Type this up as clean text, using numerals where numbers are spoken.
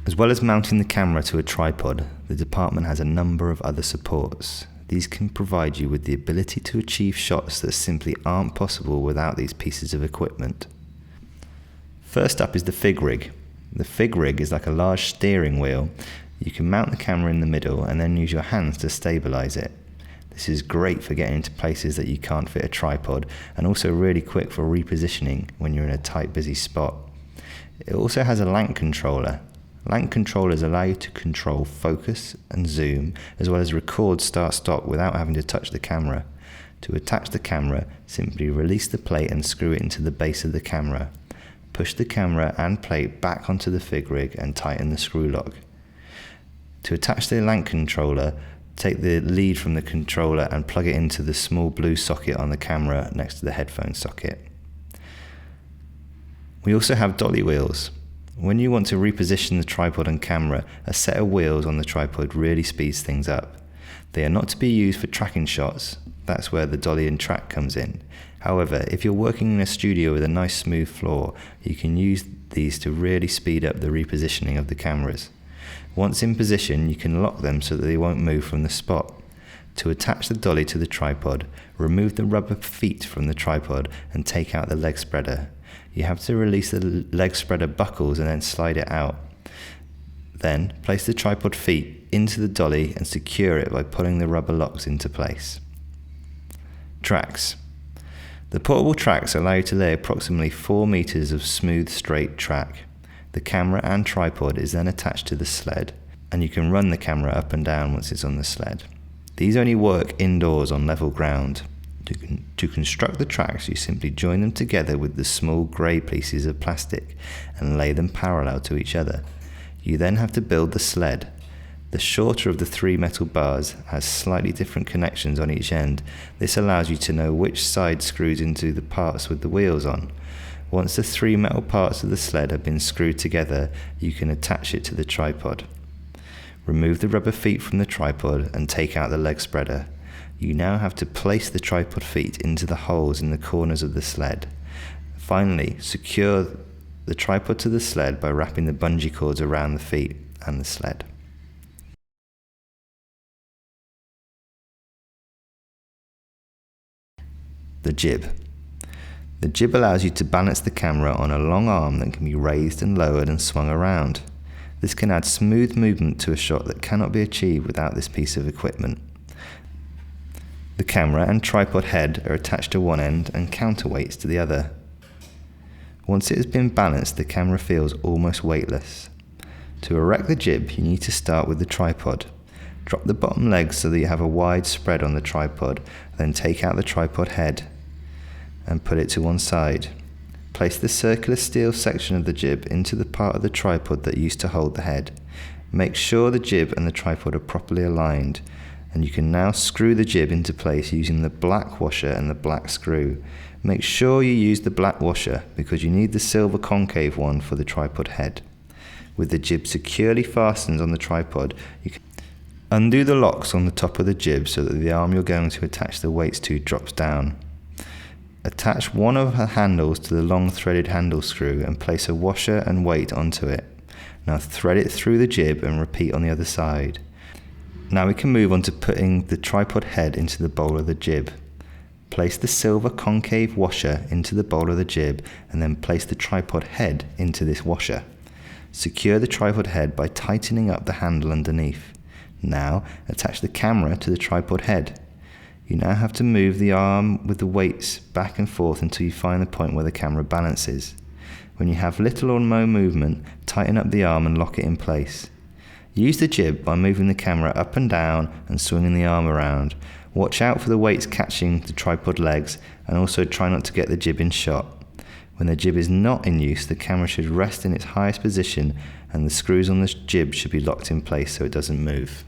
As well as mounting the camera to a tripod, the department has a number of other supports. These can provide you with the ability to achieve shots that simply aren't possible without these pieces of equipment. First up is the Fig Rig. The Fig Rig is like a large steering wheel. You can mount the camera in the middle and then use your hands to stabilize it. This is great for getting into places that you can't fit a tripod, and also really quick for repositioning when you're in a tight, busy spot. It also has a Lanc controller. Lanc controllers allow you to control focus and zoom, as well as record start-stop without having to touch the camera. To attach the camera, simply release the plate and screw it into the base of the camera. Push the camera and plate back onto the Fig Rig and tighten the screw lock. To attach the Lanc controller, take the lead from the controller and plug it into the small blue socket on the camera next to the headphone socket. We also have dolly wheels. When you want to reposition the tripod and camera, a set of wheels on the tripod really speeds things up. They are not to be used for tracking shots. That's where the dolly and track comes in. However, if you're working in a studio with a nice smooth floor, you can use these to really speed up the repositioning of the cameras. Once in position, you can lock them so that they won't move from the spot. To attach the dolly to the tripod, remove the rubber feet from the tripod and take out the leg spreader. You have to release the leg spreader buckles and then slide it out. Then, place the tripod feet into the dolly and secure it by pulling the rubber locks into place. Tracks. The portable tracks allow you to lay approximately 4 meters of smooth, straight track. The camera and tripod is then attached to the sled, and you can run the camera up and down once it's on the sled. These only work indoors on level ground. To construct the tracks, you simply join them together with the small grey pieces of plastic and lay them parallel to each other. You then have to build the sled. The shorter of the 3 metal bars has slightly different connections on each end. This allows you to know which side screws into the parts with the wheels on. Once the 3 metal parts of the sled have been screwed together, you can attach it to the tripod. Remove the rubber feet from the tripod and take out the leg spreader. You now have to place the tripod feet into the holes in the corners of the sled. Finally, secure the tripod to the sled by wrapping the bungee cords around the feet and the sled. The jib. The jib allows you to balance the camera on a long arm that can be raised and lowered and swung around. This can add smooth movement to a shot that cannot be achieved without this piece of equipment. The camera and tripod head are attached to one end and counterweights to the other. Once it has been balanced, the camera feels almost weightless. To erect the jib, you need to start with the tripod. Drop the bottom legs so that you have a wide spread on the tripod, then take out the tripod head and put it to one side. Place the circular steel section of the jib into the part of the tripod that used to hold the head. Make sure the jib and the tripod are properly aligned, and you can now screw the jib into place using the black washer and the black screw. Make sure you use the black washer because you need the silver concave one for the tripod head. With the jib securely fastened on the tripod, you can undo the locks on the top of the jib so that the arm you're going to attach the weights to drops down. Attach one of the handles to the long threaded handle screw and place a washer and weight onto it. Now thread it through the jib and repeat on the other side. Now we can move on to putting the tripod head into the bowl of the jib. Place the silver concave washer into the bowl of the jib and then place the tripod head into this washer. Secure the tripod head by tightening up the handle underneath. Now attach the camera to the tripod head. You now have to move the arm with the weights back and forth until you find the point where the camera balances. When you have little or no movement, tighten up the arm and lock it in place. Use the jib by moving the camera up and down and swinging the arm around. Watch out for the weights catching the tripod legs and also try not to get the jib in shot. When the jib is not in use, the camera should rest in its highest position and the screws on the jib should be locked in place so it doesn't move.